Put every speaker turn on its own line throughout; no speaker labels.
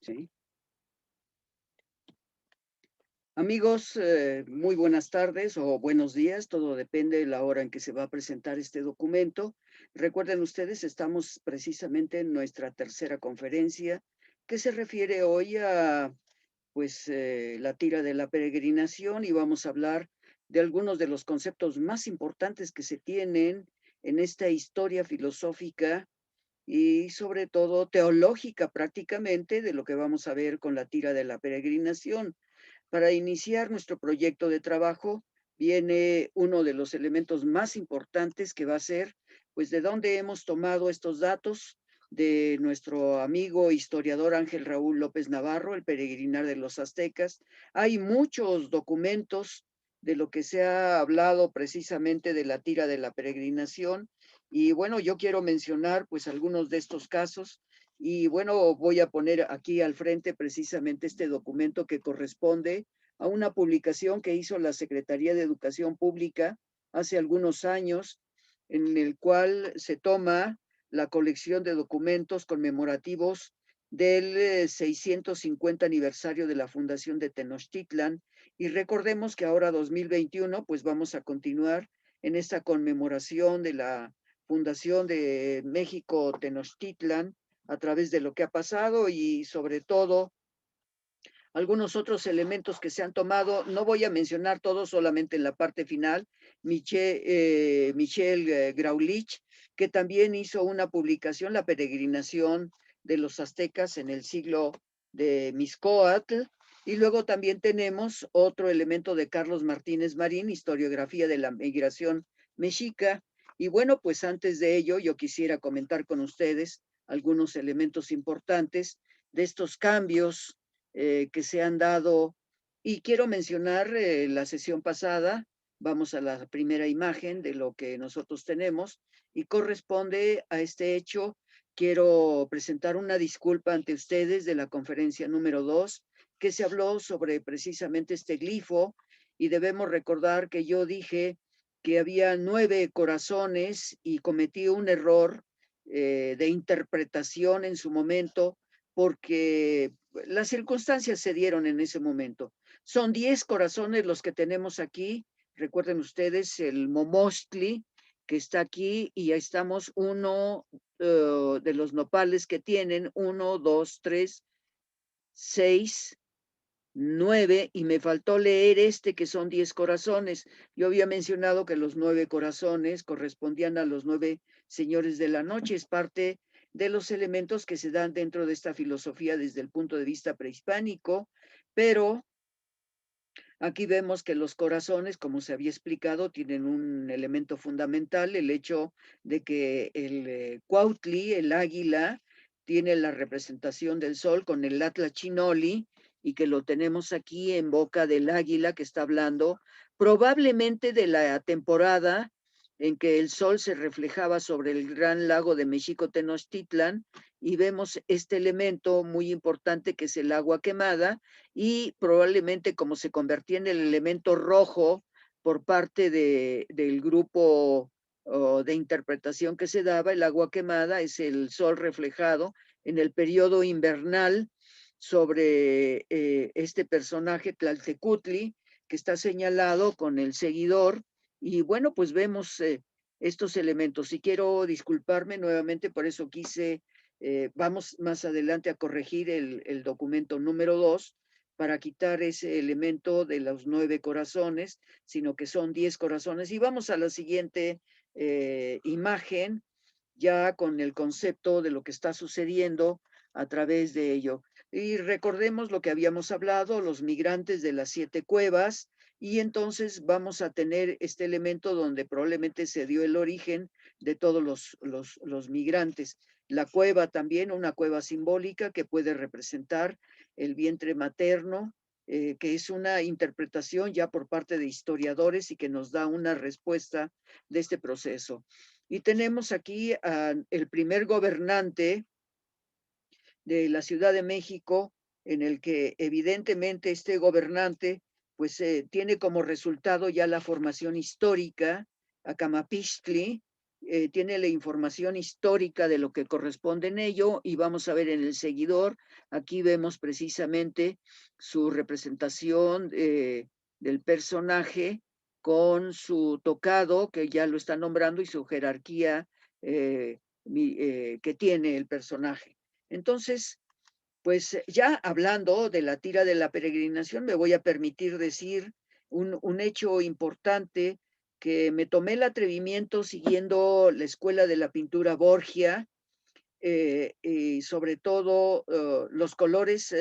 Sí. Amigos, muy buenas tardes o buenos días, todo depende de la hora en que se va a presentar este documento. Recuerden ustedes, estamos precisamente en nuestra tercera conferencia que se refiere hoy a la tira de la peregrinación y vamos a hablar de algunos de los conceptos más importantes que se tienen en esta historia filosófica y sobre todo teológica prácticamente de lo que vamos a ver con la tira de la peregrinación. Para iniciar nuestro proyecto de trabajo, viene uno de los elementos más importantes que va a ser, pues, de dónde hemos tomado estos datos de nuestro amigo historiador Ángel Raúl López Navarro, el peregrinar de los aztecas. Hay muchos documentos de lo que se ha hablado precisamente de la tira de la peregrinación. Y bueno, yo quiero mencionar pues algunos de estos casos y bueno, voy a poner aquí al frente precisamente este documento que corresponde a una publicación que hizo la Secretaría de Educación Pública hace algunos años, en el cual se toma la colección de documentos conmemorativos del 650 aniversario de la fundación de Tenochtitlan. Y recordemos que ahora 2021, pues vamos a continuar en esta conmemoración de la fundación de México Tenochtitlan a través de lo que ha pasado y sobre todo algunos otros elementos que se han tomado. No voy a mencionar todos, solamente en la parte final. Michel Graulich, que también hizo una publicación, La peregrinación de los aztecas en el siglo de Mixcoatl. Y luego también tenemos otro elemento de Carlos Martínez Marín, Historiografía de la Migración Mexica. Y bueno, pues antes de ello, yo quisiera comentar con ustedes algunos elementos importantes de estos cambios que se han dado. Y quiero mencionar la sesión pasada, vamos a la primera imagen de lo que nosotros tenemos y corresponde a este hecho. Quiero presentar una disculpa ante ustedes de la conferencia número 2, que se habló sobre precisamente este glifo y debemos recordar que yo dije que había 9 corazones y cometí un error de interpretación en su momento porque las circunstancias se dieron en ese momento. Son 10 corazones los que tenemos aquí. Recuerden ustedes el Momostli que está aquí y ya estamos uno de los nopales que tienen, uno, dos, tres, seis, 9, y me faltó leer este que son 10 corazones. Yo había mencionado que los 9 corazones correspondían a los 9 señores de la noche, es parte de los elementos que se dan dentro de esta filosofía desde el punto de vista prehispánico, pero aquí vemos que los corazones, como se había explicado, tienen un elemento fundamental, el hecho de que el Cuautli, el águila, tiene la representación del sol con el Atla Chinoli y que lo tenemos aquí en boca del águila que está hablando probablemente de la temporada en que el sol se reflejaba sobre el gran lago de México Tenochtitlan y vemos este elemento muy importante que es el agua quemada y probablemente como se convertía en el elemento rojo por parte del grupo de interpretación que se daba, el agua quemada es el sol reflejado en el periodo invernal sobre este personaje Tlaltecutli, que está señalado con el seguidor, y bueno, pues vemos estos elementos. Y quiero disculparme nuevamente, por eso quise, vamos más adelante a corregir el documento número 2, para quitar ese elemento de los 9 corazones, sino que son 10 corazones. Y vamos a la siguiente imagen, ya con el concepto de lo que está sucediendo a través de ello. Y recordemos lo que habíamos hablado, los migrantes de las 7 cuevas, y entonces vamos a tener este elemento donde probablemente se dio el origen de todos los migrantes. La cueva también, una cueva simbólica que puede representar el vientre materno, que es una interpretación ya por parte de historiadores y que nos da una respuesta de este proceso. Y tenemos aquí el primer gobernante de la Ciudad de México, en el que evidentemente este gobernante pues tiene como resultado ya la formación histórica, Acamapixtli, tiene la información histórica de lo que corresponde en ello, y vamos a ver en el seguidor, aquí vemos precisamente su representación del personaje con su tocado, que ya lo está nombrando, y su jerarquía que tiene el personaje. Entonces, pues ya hablando de la tira de la peregrinación, me voy a permitir decir un hecho importante, que me tomé el atrevimiento siguiendo la escuela de la pintura Borgia, y sobre todo los colores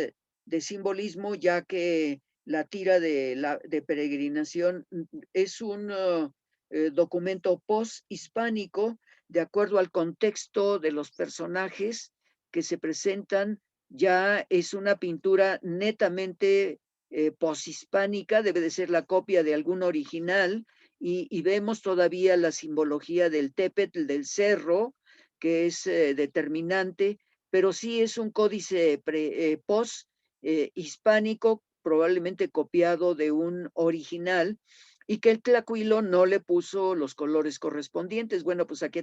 de simbolismo, ya que la tira de peregrinación es un documento post-hispánico, de acuerdo al contexto de los personajes que se presentan. Ya es una pintura netamente poshispánica, debe de ser la copia de algún original, y vemos todavía la simbología del tepetl, del cerro, que es determinante, pero sí es un códice post-hispánico, probablemente copiado de un original, y que el tlacuilo no le puso los colores correspondientes. Bueno, pues aquí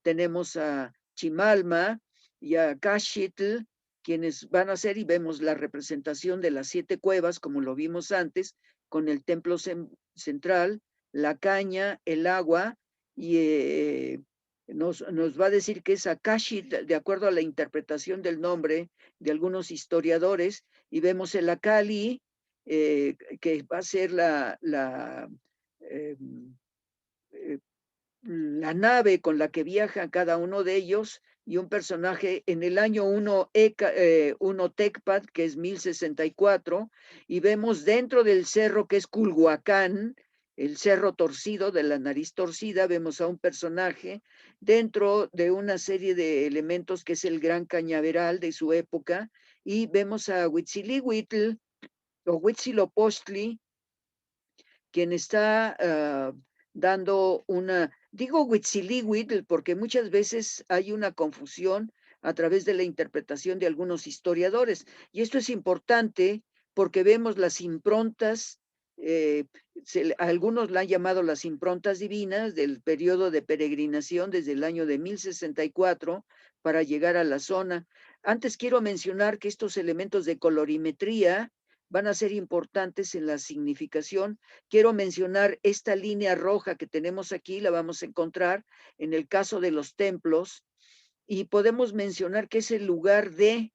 tenemos a Chimalma y a Caxitl, quienes van a ser, y vemos la representación de las 7 cuevas, como lo vimos antes, con el templo central, la caña, el agua, y nos va a decir que es Akashi, de acuerdo a la interpretación del nombre de algunos historiadores, y vemos el Akali, que va a ser eh, eh, la nave con la que viajan cada uno de ellos, y un personaje en el año 1 Tecpat, que es 1064, y vemos dentro del cerro, que es Culhuacán, el cerro torcido, de la nariz torcida, vemos a un personaje dentro de una serie de elementos que es el gran cañaveral de su época, y vemos a Huitzilihuitl o Huitzilopochtli, quien está dando digo Huitzilihuitl porque muchas veces hay una confusión a través de la interpretación de algunos historiadores, y esto es importante porque vemos las improntas, eh, algunos la han llamado las improntas divinas del periodo de peregrinación desde el año de 1064 para llegar a la zona. Antes quiero mencionar que estos elementos de colorimetría van a ser importantes en la significación. Quiero mencionar esta línea roja que tenemos aquí, la vamos a encontrar en el caso de los templos, y podemos mencionar que es el lugar del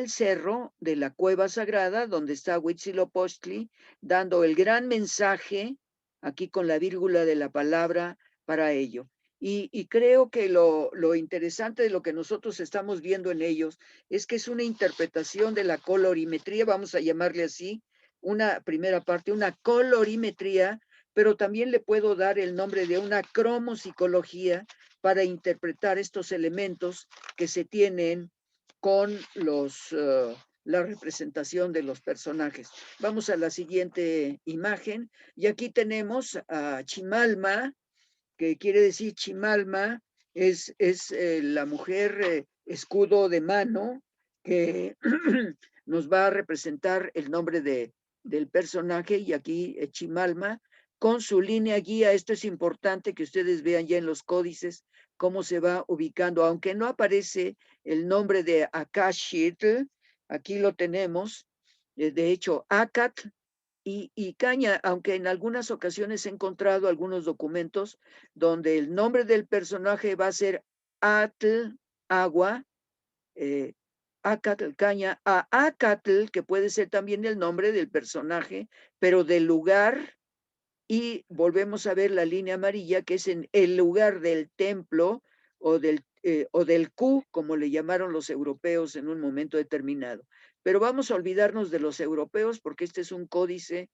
cerro, de la cueva sagrada, donde está Huitzilopochtli, dando el gran mensaje, aquí con la vírgula de la palabra para ello. Y creo que lo interesante de lo que nosotros estamos viendo en ellos es que es una interpretación de la colorimetría, vamos a llamarle así, una primera parte, una colorimetría, pero también le puedo dar el nombre de una cromopsicología para interpretar estos elementos que se tienen con la representación de los personajes. Vamos a la siguiente imagen, y aquí tenemos a Chimalma, que quiere decir Chimalma, es la mujer escudo de mano, que nos va a representar el nombre del personaje, y aquí Chimalma, con su línea guía. Esto es importante que ustedes vean ya en los códices cómo se va ubicando, aunque no aparece el nombre de Akashitl, aquí lo tenemos, de hecho, Akat y Caña, aunque en algunas ocasiones he encontrado algunos documentos donde el nombre del personaje va a ser Atl, agua, eh, Acatl, caña, a Acatl, que puede ser también el nombre del personaje, pero del lugar, y volvemos a ver la línea amarilla, que es en el lugar del templo o del Q, como le llamaron los europeos en un momento determinado. Pero vamos a olvidarnos de los europeos porque este es un códice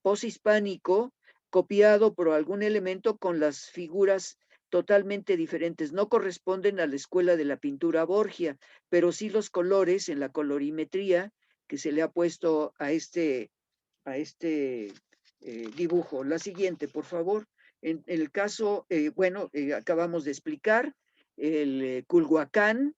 poshispánico copiado por algún elemento con las figuras totalmente diferentes. No corresponden a la escuela de la pintura Borgia, pero sí los colores en la colorimetría que se le ha puesto a este dibujo. La siguiente, por favor. En el caso, bueno, acabamos de explicar el Culhuacán,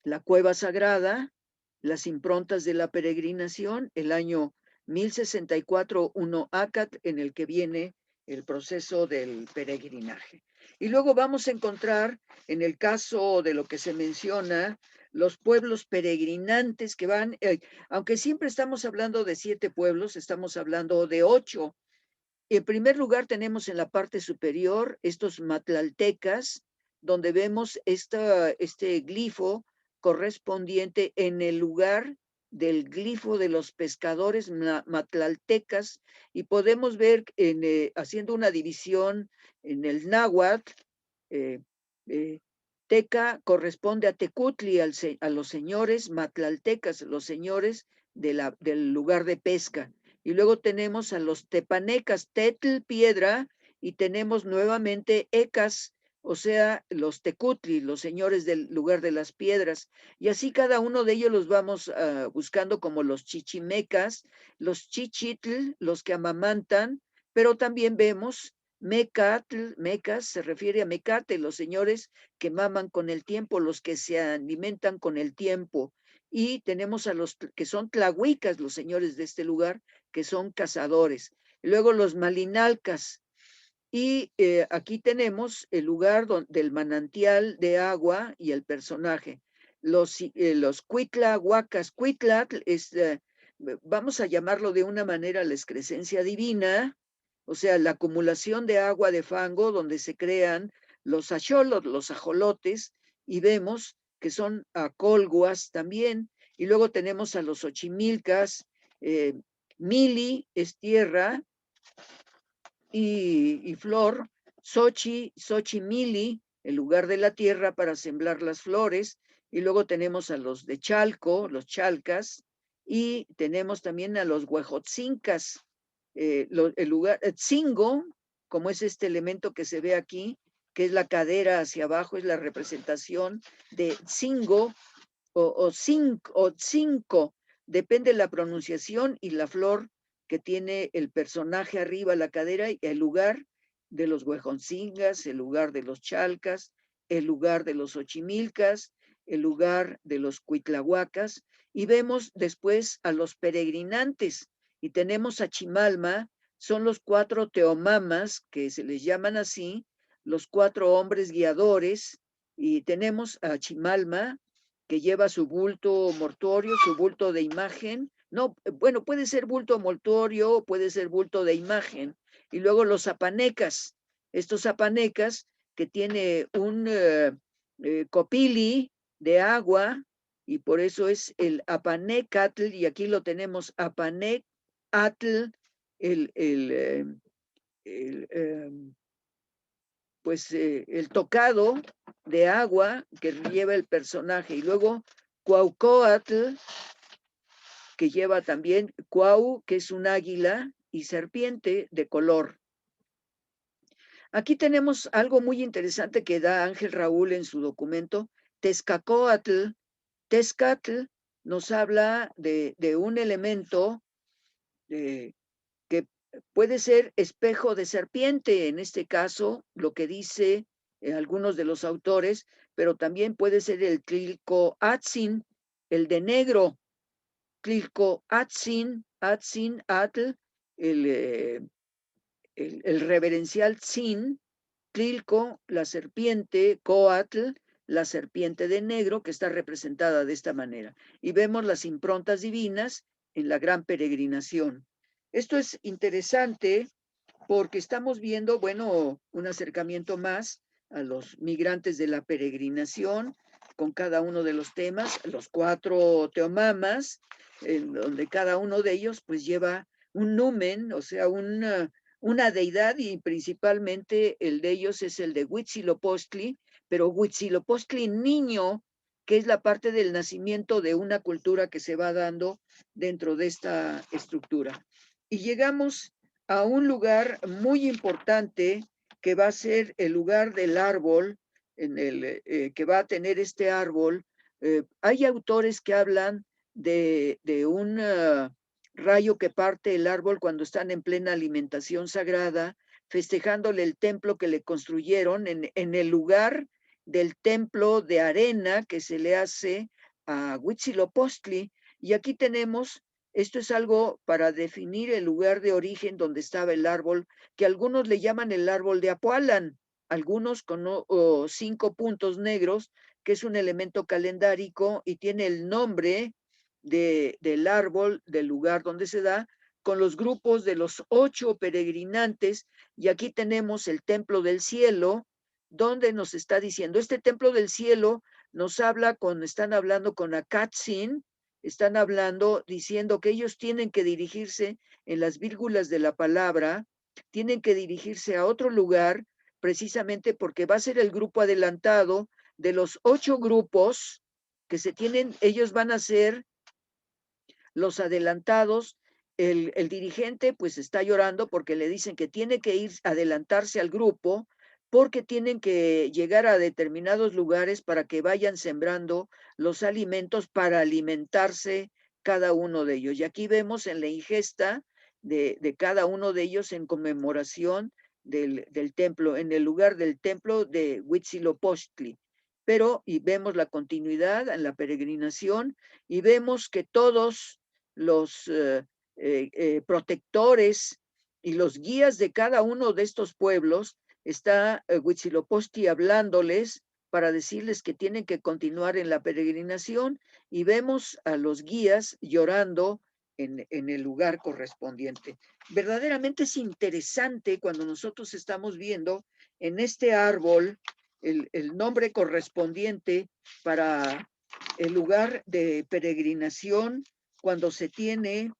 la cueva sagrada, las improntas de la peregrinación, el año 1064, 1 Acat, en el que viene el proceso del peregrinaje. Y luego vamos a encontrar, en el caso de lo que se menciona, los pueblos peregrinantes que van, aunque siempre estamos hablando de 7 pueblos, estamos hablando de 8. En primer lugar, tenemos en la parte superior estos matlaltecas, donde vemos este glifo correspondiente en el lugar del glifo de los pescadores matlaltecas, y podemos ver haciendo una división en el náhuatl, eh, eh, teca corresponde a Tecutli, a los señores matlaltecas, los señores del lugar de pesca. Y luego tenemos a los tepanecas, Tetl, piedra, y tenemos nuevamente ecas, o sea, los tecutli, los señores del lugar de las piedras. Y así cada uno de ellos los vamos buscando como los chichimecas, los chichitl, los que amamantan, pero también vemos mecatl, mecas, se refiere a mecate, los señores que maman con el tiempo, los que se alimentan con el tiempo. Y tenemos a los que son tlahuicas, los señores de este lugar, que son cazadores. Luego los malinalcas. Y aquí tenemos el lugar del manantial de agua y el personaje. Los cuitlahuacas, cuitlatl es, vamos a llamarlo de una manera, la excrescencia divina, o sea, la acumulación de agua de fango donde se crean los axolotl, los ajolotes, y vemos que son acolguas también. Y luego tenemos a los ochimilcas, mili es tierra, y flor, Xochimili, el lugar de la tierra para sembrar las flores, y luego tenemos a los de Chalco, los chalcas, y tenemos también a los huejotzincas, el lugar, Tzingo, como es este elemento que se ve aquí, que es la cadera hacia abajo, es la representación de Tzingo o cinco, depende de la pronunciación y la flor que tiene el personaje arriba, la cadera, y el lugar de los huejoncingas, el lugar de los chalcas, el lugar de los ochimilcas, el lugar de los cuitlahuacas, y vemos después a los peregrinantes, y tenemos a Chimalma, son los 4 teomamas, que se les llaman así, los 4 hombres guiadores, y tenemos a Chimalma, que lleva su bulto mortuorio, su bulto de imagen. No, bueno, puede ser bulto mortuorio o puede ser bulto de imagen. Y luego los zapanecas, estos zapanecas que tiene un copili de agua, y por eso es el apanecatl, y aquí lo tenemos, apanecatl, el, el, eh, el pues el tocado de agua que lleva el personaje, y luego Cuaucoatl, que lleva también Cuau, que es un águila, y serpiente de color. Aquí tenemos algo muy interesante que da Ángel Raúl en su documento, Tezcacóatl. Tezcatl nos habla de un elemento que puede ser espejo de serpiente, en este caso, lo que dice algunos de los autores, pero también puede ser el Tlilcoatzin, el de negro, Tlilcoatzin, Atzin, Atl, el, el reverencial Tzin, Tlilco, la serpiente, Coatl, la serpiente de negro, que está representada de esta manera. Y vemos las improntas divinas en la gran peregrinación. Esto es interesante porque estamos viendo, bueno, un acercamiento más a los migrantes de la peregrinación con cada uno de los temas, los 4 teomamas, en donde cada uno de ellos pues lleva un numen, o sea, una deidad, y principalmente el de ellos es el de Huitzilopochtli, pero Huitzilopochtli niño, que es la parte del nacimiento de una cultura que se va dando dentro de esta estructura. Y llegamos a un lugar muy importante que va a ser el lugar del árbol, que va a tener este árbol. Hay autores que hablan de un rayo que parte el árbol cuando están en plena alimentación sagrada, festejándole el templo que le construyeron en el lugar del templo de arena que se le hace a Huitzilopochtli. Y aquí tenemos Esto es algo para definir el lugar de origen donde estaba el árbol, que algunos le llaman el árbol de Apualan, algunos con 5 puntos negros, que es un elemento calendárico y tiene el nombre del árbol, del lugar donde se da, con los grupos de los 8 peregrinantes. Y aquí tenemos el templo del cielo, donde nos está diciendo, este templo del cielo nos habla están hablando con Akatzin, están hablando, diciendo que ellos tienen que dirigirse en las vírgulas de la palabra, tienen que dirigirse a otro lugar, precisamente porque va a ser el grupo adelantado de los 8 grupos que se tienen, ellos van a ser los adelantados. El dirigente pues está llorando porque le dicen que tiene que ir adelantarse al grupo porque tienen que llegar a determinados lugares para que vayan sembrando los alimentos para alimentarse cada uno de ellos. Y aquí vemos en la ingesta de cada uno de ellos en conmemoración del templo, en el lugar del templo de Huitzilopochtli. Pero, y vemos la continuidad en la peregrinación, y vemos que todos los protectores y los guías de cada uno de estos pueblos, está Huitzilopochtli hablándoles para decirles que tienen que continuar en la peregrinación, y vemos a los guías llorando en el lugar correspondiente. Verdaderamente es interesante cuando nosotros estamos viendo en este árbol el nombre correspondiente para el lugar de peregrinación, cuando se tiene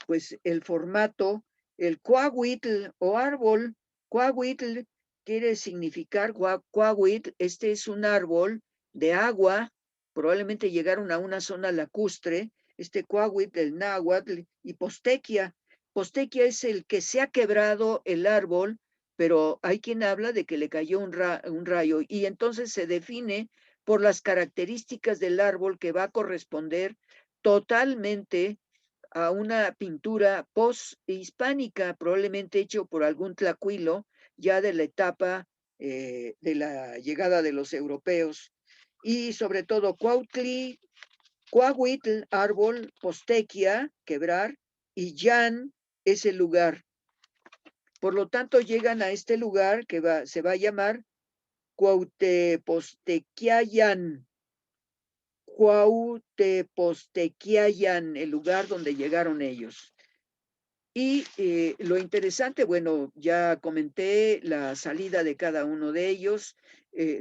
pues el formato, el cuahuitl o árbol. Cuahuitl quiere significar, cuahuitl, este es un árbol de agua, probablemente llegaron a una zona lacustre, este cuahuitl, el náhuatl, y postequia. Postequia es el que se ha quebrado el árbol, pero hay quien habla de que le cayó un rayo, y entonces se define por las características del árbol que va a corresponder totalmente a una pintura post-hispánica, probablemente hecho por algún tlacuilo ya de la etapa de la llegada de los europeos. Y sobre todo Cuautli, Cuahuitl, árbol, postequia, quebrar, y Yan es el lugar. Por lo tanto, llegan a este lugar que se va a llamar Cuautepostequiayan, Cuautepostequiayan, el lugar donde llegaron ellos. Y lo interesante, bueno, ya comenté la salida de cada uno de ellos,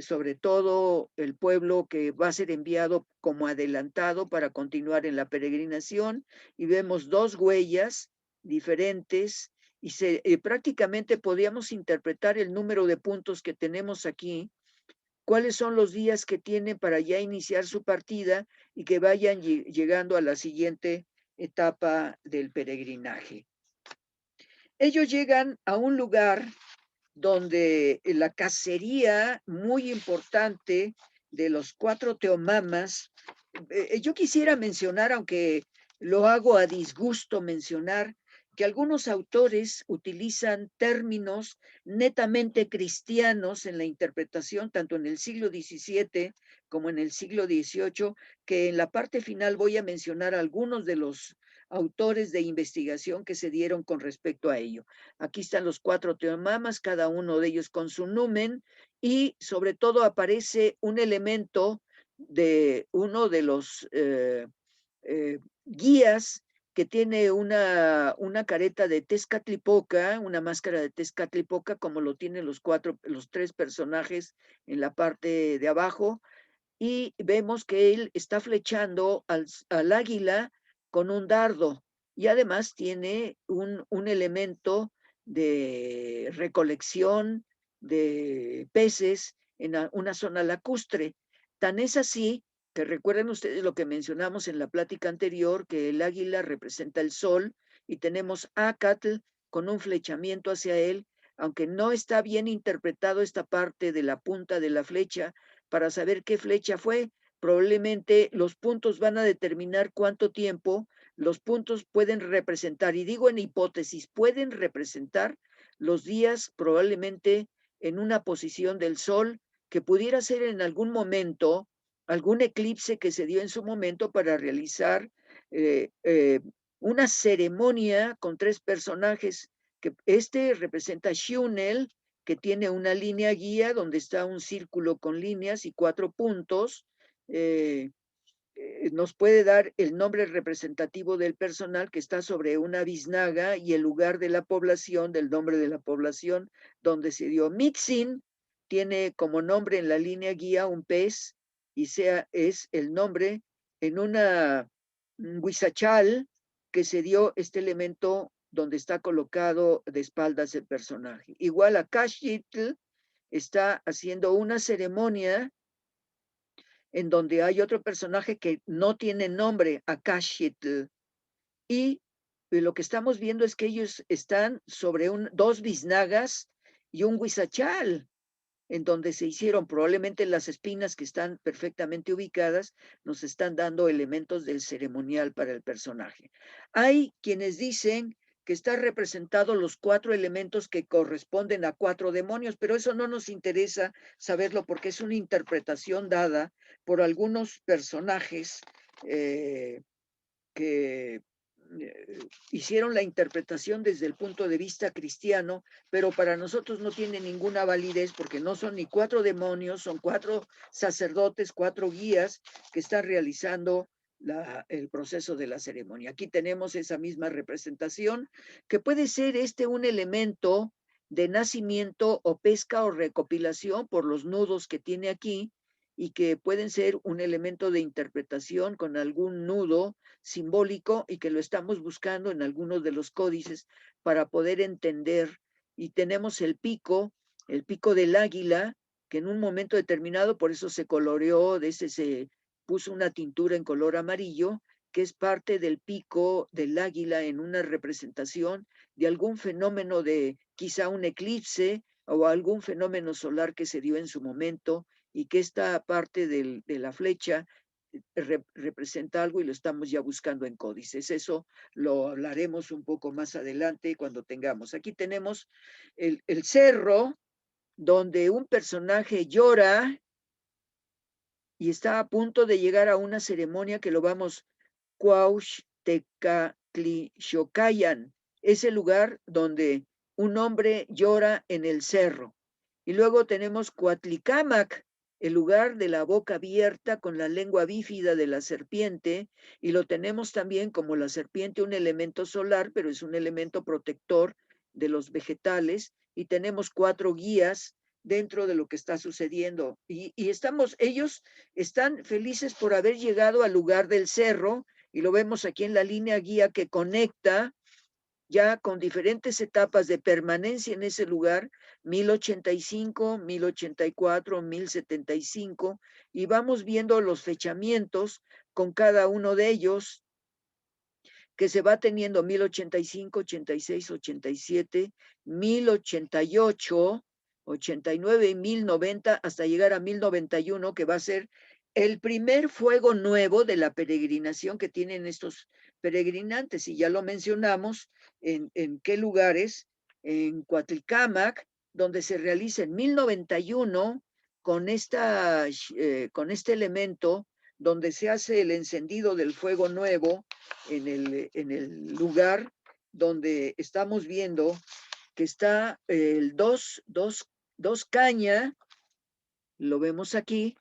sobre todo el pueblo que va a ser enviado como adelantado para continuar en la peregrinación, y vemos 2 huellas diferentes, y prácticamente podíamos interpretar el número de puntos que tenemos aquí, cuáles son los días que tienen para ya iniciar su partida y que vayan llegando a la siguiente etapa del peregrinaje. Ellos llegan a un lugar donde la cacería muy importante de los 4 teomamas, yo quisiera mencionar, aunque lo hago a disgusto mencionar, que algunos autores utilizan términos netamente cristianos en la interpretación, tanto en el siglo XVII como en el siglo XVIII, que en la parte final voy a mencionar algunos de los autores de investigación que se dieron con respecto a ello. Aquí están los 4 teomamas, cada uno de ellos con su numen, y sobre todo aparece un elemento de uno de los guías que tiene una careta de Tezcatlipoca, una máscara de Tezcatlipoca, como lo tienen los 3 personajes en la parte de abajo, y vemos que él está flechando al águila con un dardo, y además tiene un elemento de recolección de peces en una zona lacustre. Tan es así que recuerden ustedes lo que mencionamos en la plática anterior, que el águila representa el sol, y tenemos Acatl con un flechamiento hacia él, aunque no está bien interpretado esta parte de la punta de la flecha para saber qué flecha fue. Probablemente los puntos van a determinar cuánto tiempo. Los puntos pueden representar, y digo en hipótesis, pueden representar los días probablemente en una posición del sol, que pudiera ser en algún momento algún eclipse que se dio en su momento para realizar una ceremonia con 3 personajes, que este representa a Shunel, que tiene una línea guía donde está un círculo con líneas y 4 puntos. Nos puede dar el nombre representativo del personal que está sobre una biznaga y el lugar de la población, del nombre de la población donde se dio. Mixin tiene como nombre en la línea guía un pez y es el nombre en una huizachal que se dio este elemento donde está colocado de espaldas el personaje. Igual a Kashitl está haciendo una ceremonia en donde hay otro personaje que no tiene nombre, Akashitl, y lo que estamos viendo es que ellos están sobre dos biznagas y un huizachal, en donde se hicieron probablemente las espinas que están perfectamente ubicadas, nos están dando elementos del ceremonial para el personaje. Hay quienes dicen que están representados los 4 elementos que corresponden a 4 demonios, pero eso no nos interesa saberlo porque es una interpretación dada por algunos personajes que hicieron la interpretación desde el punto de vista cristiano, pero para nosotros no tiene ninguna validez porque no son ni 4 demonios, son 4 sacerdotes, 4 guías que están realizando el proceso de la ceremonia. Aquí tenemos esa misma representación, que puede ser un elemento de nacimiento o pesca o recopilación por los nudos que tiene aquí, y que pueden ser un elemento de interpretación con algún nudo simbólico y que lo estamos buscando en algunos de los códices para poder entender. Y tenemos el pico del águila, que en un momento determinado, por eso se coloreó, se puso una tintura en color amarillo, que es parte del pico del águila en una representación de algún fenómeno de quizá un eclipse o algún fenómeno solar que se dio en su momento, y que esta parte de la flecha representa algo y lo estamos ya buscando en códices. Eso lo hablaremos un poco más adelante cuando tengamos. Aquí tenemos el cerro donde un personaje llora y está a punto de llegar a una ceremonia que lo vamos Cuauhtecaclixocayan, es el lugar donde un hombre llora en el cerro. Y luego tenemos Coatlicamac, el lugar de la boca abierta con la lengua bífida de la serpiente, y lo tenemos también como la serpiente, un elemento solar, pero es un elemento protector de los vegetales, y tenemos 4 guías dentro de lo que está sucediendo. Y ellos están felices por haber llegado al lugar del cerro, y lo vemos aquí en la línea guía que conecta ya con diferentes etapas de permanencia en ese lugar, 1085, 1084, 1075, y vamos viendo los fechamientos con cada uno de ellos, que se va teniendo 1085, 86, 87, 1088, 89 y 1090, hasta llegar a 1091, que va a ser el primer fuego nuevo de la peregrinación que tienen estos peregrinantes. Y ya lo mencionamos, en qué lugares, en Coatlicamac, donde se realiza en 1091 con este elemento, donde se hace el encendido del fuego nuevo en el lugar donde estamos viendo que está el dos caña, lo vemos aquí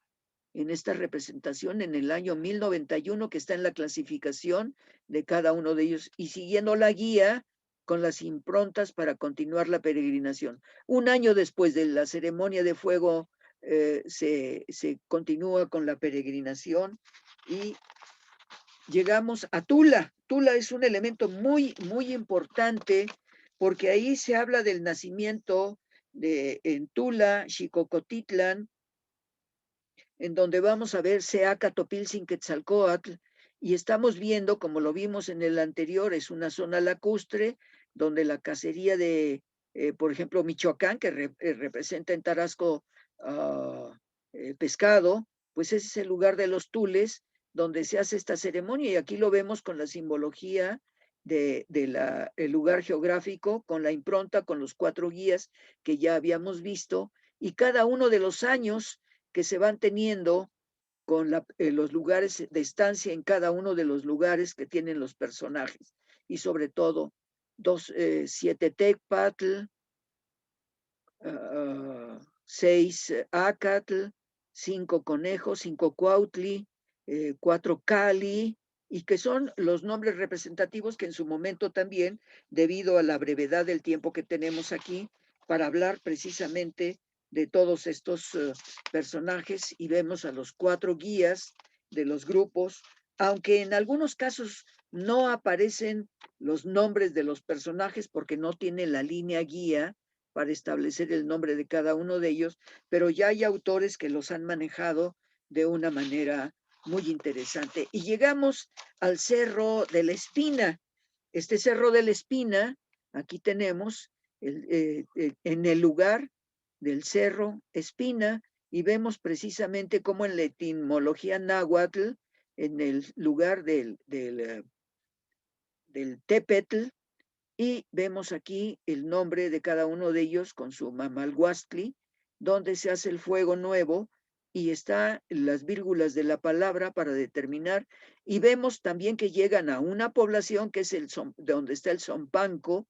en esta representación en el año 1091, que está en la clasificación de cada uno de ellos, y siguiendo la guía con las improntas para continuar la peregrinación. Un año después de la ceremonia de fuego, se continúa con la peregrinación y llegamos a Tula. Tula es un elemento muy, muy importante porque ahí se habla del nacimiento en Tula, Xicocotitlan, en donde vamos a ver Seacatopilcinquetzalcoatl, y estamos viendo, como lo vimos en el anterior, es una zona lacustre donde la cacería de, por ejemplo, Michoacán, que representa en Tarasco pescado, pues ese es el lugar de los tules donde se hace esta ceremonia, y aquí lo vemos con la simbología el lugar geográfico, con la impronta, con los 4 guías que ya habíamos visto, y cada uno de los años que se van teniendo con los lugares de estancia en cada uno de los lugares que tienen los personajes. y sobre todo 7 Tecpatl, 6 Acatl, 5 Conejos, 5 Cuautli, 4 Cali, y que son los nombres representativos que en su momento también, debido a la brevedad del tiempo que tenemos aquí, para hablar precisamente de todos estos personajes, y vemos a los 4 guías de los grupos, aunque en algunos casos no aparecen los nombres de los personajes porque no tiene la línea guía para establecer el nombre de cada uno de ellos, pero ya hay autores que los han manejado de una manera muy interesante. Y llegamos al Cerro de la Espina. Este Cerro de la Espina, aquí tenemos en el lugar del Cerro Espina, y vemos precisamente cómo en la etimología náhuatl, en el lugar del Tepetl, y vemos aquí el nombre de cada uno de ellos con su mamalhuastli, donde se hace el fuego nuevo, y está las vírgulas de la palabra para determinar, y vemos también que llegan a una población que es donde está el Zompanco,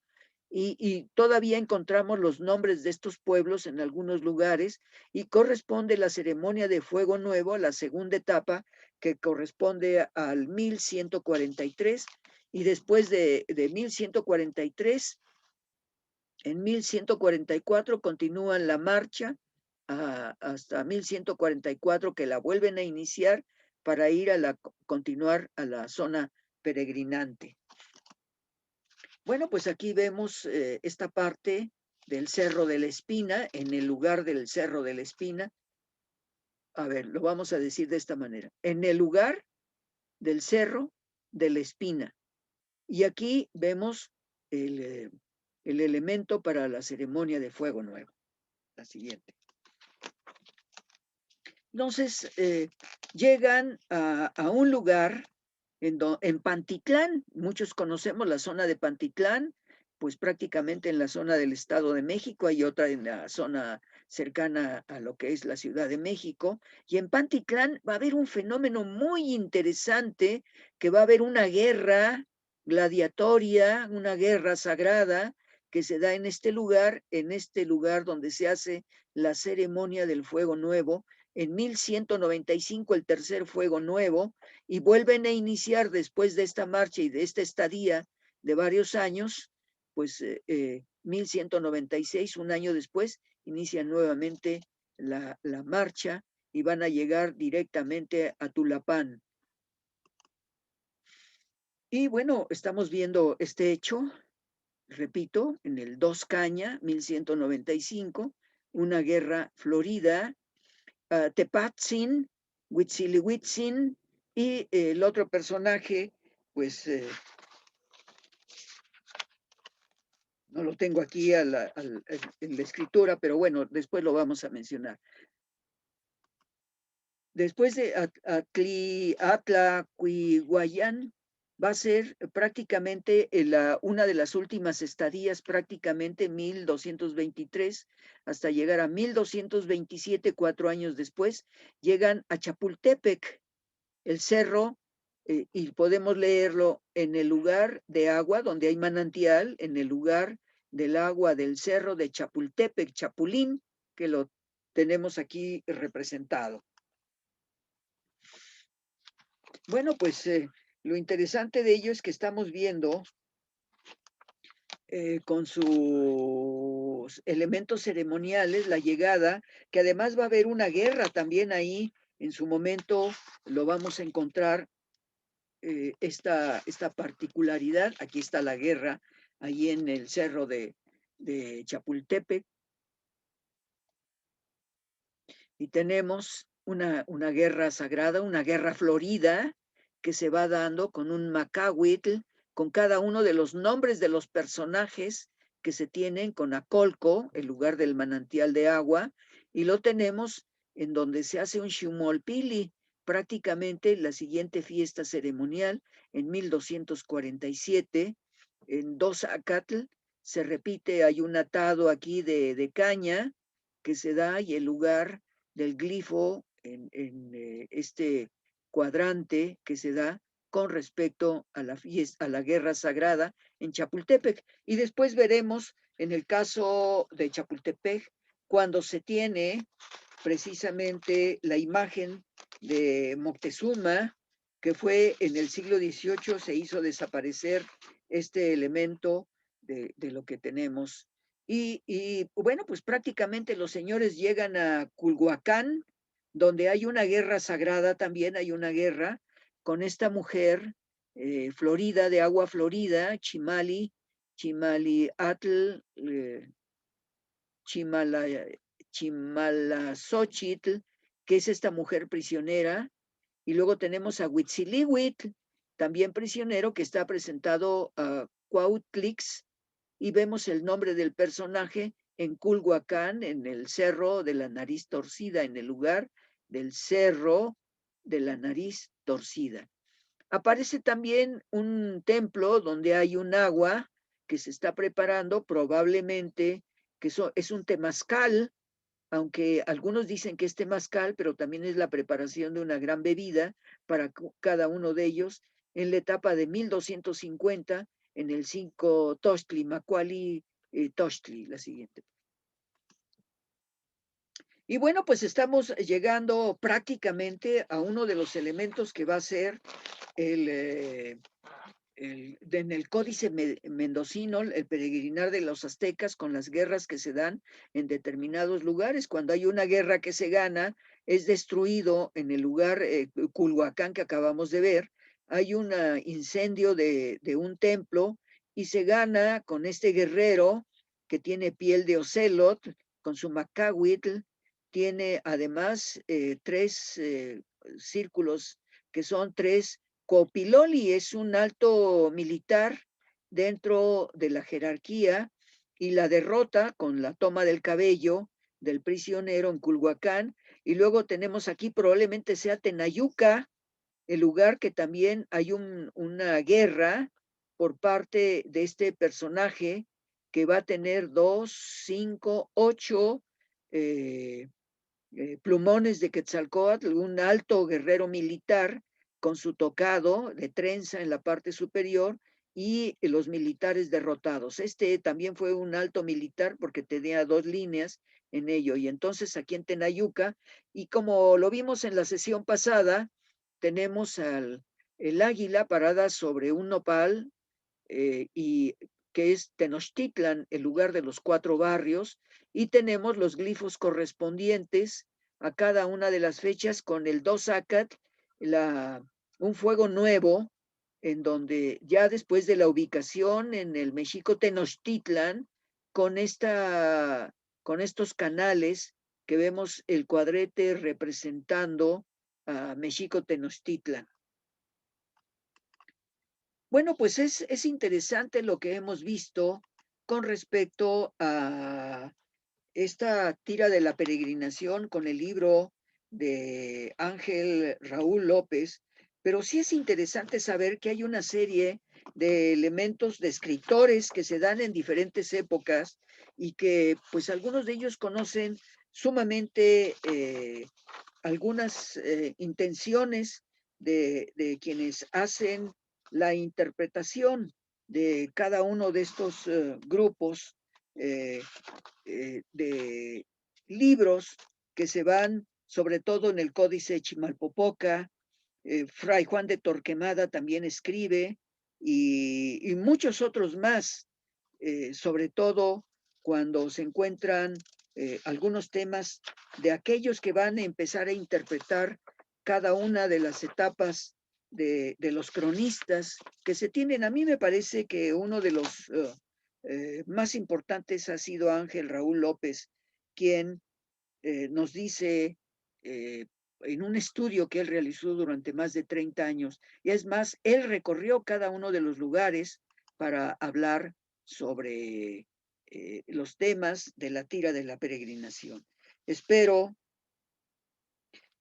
y todavía encontramos los nombres de estos pueblos en algunos lugares, y corresponde la ceremonia de fuego nuevo a la segunda etapa, que corresponde al 1143, y después de 1143, en 1144 continúan la marcha hasta 1144, que la vuelven a iniciar para ir continuar a la zona peregrinante. Bueno, pues aquí vemos esta parte del Cerro de la Espina, en el lugar del Cerro de la Espina. A ver, lo vamos a decir de esta manera. En el lugar del Cerro de la Espina. Y aquí vemos el elemento para la ceremonia de fuego nuevo. La siguiente. Entonces, llegan a un lugar en Pantitlán. Muchos conocemos la zona de Pantitlán, pues prácticamente en la zona del Estado de México, hay otra en la zona cercana a lo que es la Ciudad de México, y en Pantitlán va a haber un fenómeno muy interesante, que va a haber una guerra gladiatoria, una guerra sagrada, que se da en este lugar donde se hace la ceremonia del fuego nuevo, en 1195 el tercer fuego nuevo, y vuelven a iniciar después de esta marcha y de esta estadía de varios años, pues 1196, un año después, inician nuevamente la marcha, y van a llegar directamente a Tulapán. Y bueno, estamos viendo este hecho, repito, en el 2 Caña, 1195, una guerra florida, Tepatzin, Huitzilihuitzin, y el otro personaje, pues no lo tengo aquí en la escritura, pero bueno, después lo vamos a mencionar. Después de Atlacuiguayán, va a ser prácticamente una de las últimas estadías, prácticamente 1223, hasta llegar a 1227, 4 años después, llegan a Chapultepec, el cerro, y podemos leerlo: en el lugar de agua, donde hay manantial, en el lugar del agua del cerro de Chapultepec, Chapulín, que lo tenemos aquí representado. Bueno, pues lo interesante de ello es que estamos viendo con sus elementos ceremoniales la llegada, que además va a haber una guerra también ahí, en su momento lo vamos a encontrar, esta particularidad. Aquí está la guerra, ahí en el cerro de Chapultepec, y tenemos una guerra sagrada, una guerra florida, que se va dando con un macahuitl, con cada uno de los nombres de los personajes que se tienen, con Acolco, el lugar del manantial de agua, y lo tenemos en donde se hace un Xumolpili, prácticamente la siguiente fiesta ceremonial, en 1247, en Dozacatl, se repite, hay un atado aquí de caña que se da, y el lugar del glifo en este cuadrante que se da, con respecto a la fiesta, a la guerra sagrada en Chapultepec. Y después veremos en el caso de Chapultepec, cuando se tiene precisamente la imagen de Moctezuma, que fue en el siglo XVIII, se hizo desaparecer este elemento de lo que tenemos. Bueno, pues prácticamente los señores llegan a Culhuacán, donde hay una guerra sagrada, también hay una guerra con esta mujer florida, de agua florida, Chimali Atl, Chimala, Chimalazóchitl, que es esta mujer prisionera, y luego tenemos a Huitzilihuitl, también prisionero, que está presentado a Cuautlix, y vemos el nombre del personaje en Culhuacán, en el cerro de la nariz torcida, en el lugar del cerro de la nariz torcida. Aparece también un templo donde hay un agua que se está preparando, probablemente que es un temazcal, aunque algunos dicen que es temazcal, pero también es la preparación de una gran bebida para cada uno de ellos en la etapa de 1250 en el 5 Tochtli, Macuali Tochtli, la siguiente. Y bueno, pues estamos llegando prácticamente a uno de los elementos que va a ser en el Códice Mendocino, el peregrinar de los aztecas con las guerras que se dan en determinados lugares. Cuando hay una guerra que se gana, es destruido en el lugar Culhuacán que acabamos de ver, hay un incendio de un templo y se gana con este guerrero que tiene piel de ocelot, con su macahuitl, tiene además tres círculos que son tres. Copiloli es un alto militar dentro de la jerarquía y la derrota con la toma del cabello del prisionero en Culhuacán. Y luego tenemos aquí probablemente sea Tenayuca, el lugar que también hay una guerra por parte de este personaje que va a tener 2, 5, 8 plumones de Quetzalcóatl, un alto guerrero militar con su tocado de trenza en la parte superior y los militares derrotados. Este también fue un alto militar porque tenía dos líneas en ello. Y entonces aquí en Tenayuca, y como lo vimos en la sesión pasada, tenemos el águila parada sobre un nopal y que es Tenochtitlan, el lugar de los 4 barrios, y tenemos los glifos correspondientes a cada una de las fechas con el Dosacat, un fuego nuevo, en donde ya después de la ubicación en el Mexico Tenochtitlan, con, con estos canales que vemos el cuadrete representando a Mexico Tenochtitlan. Bueno, pues es interesante lo que hemos visto con respecto a esta tira de la peregrinación con el libro de Ángel Raúl López, pero sí es interesante saber que hay una serie de elementos de escritores que se dan en diferentes épocas y que pues algunos de ellos conocen sumamente algunas intenciones de quienes hacen la interpretación de cada uno de estos grupos de libros que se van, sobre todo en el Códice Chimalpopoca. Fray Juan de Torquemada también escribe y muchos otros más, sobre todo cuando se encuentran algunos temas de aquellos que van a empezar a interpretar cada una de las etapas de los cronistas que se tienen. A mí me parece que uno de los más importantes ha sido Ángel Raúl López, quien nos dice en un estudio que él realizó durante más de 30 años, y es más, él recorrió cada uno de los lugares para hablar sobre los temas de la tira de la peregrinación. Espero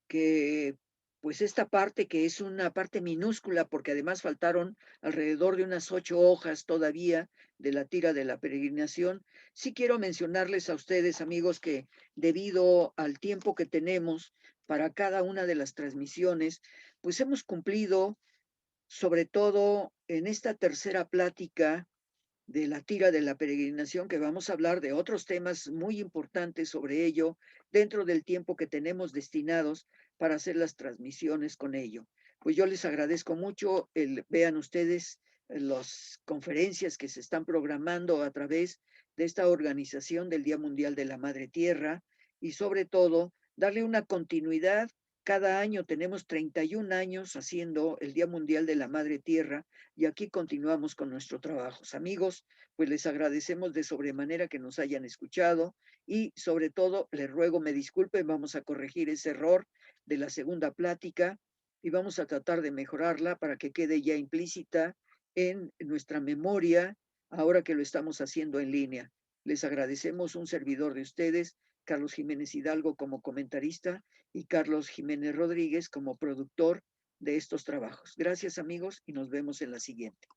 que pues esta parte que es una parte minúscula, porque además faltaron alrededor de unas 8 hojas todavía de la tira de la peregrinación, sí quiero mencionarles a ustedes, amigos, que debido al tiempo que tenemos para cada una de las transmisiones, pues hemos cumplido sobre todo en esta tercera plática de la tira de la peregrinación, que vamos a hablar de otros temas muy importantes sobre ello dentro del tiempo que tenemos destinados para hacer las transmisiones con ello. Pues yo les agradezco mucho vean ustedes las conferencias que se están programando a través de esta organización del Día Mundial de la Madre Tierra y sobre todo darle una continuidad. Cada año tenemos 31 años haciendo el Día Mundial de la Madre Tierra y aquí continuamos con nuestro trabajo. Amigos, pues les agradecemos de sobremanera que nos hayan escuchado y sobre todo les ruego me disculpen, vamos a corregir ese error de la segunda plática y vamos a tratar de mejorarla para que quede ya implícita en nuestra memoria ahora que lo estamos haciendo en línea. Les agradecemos un servidor de ustedes, Carlos Jiménez Hidalgo como comentarista y Carlos Jiménez Rodríguez como productor de estos trabajos. Gracias amigos y nos vemos en la siguiente.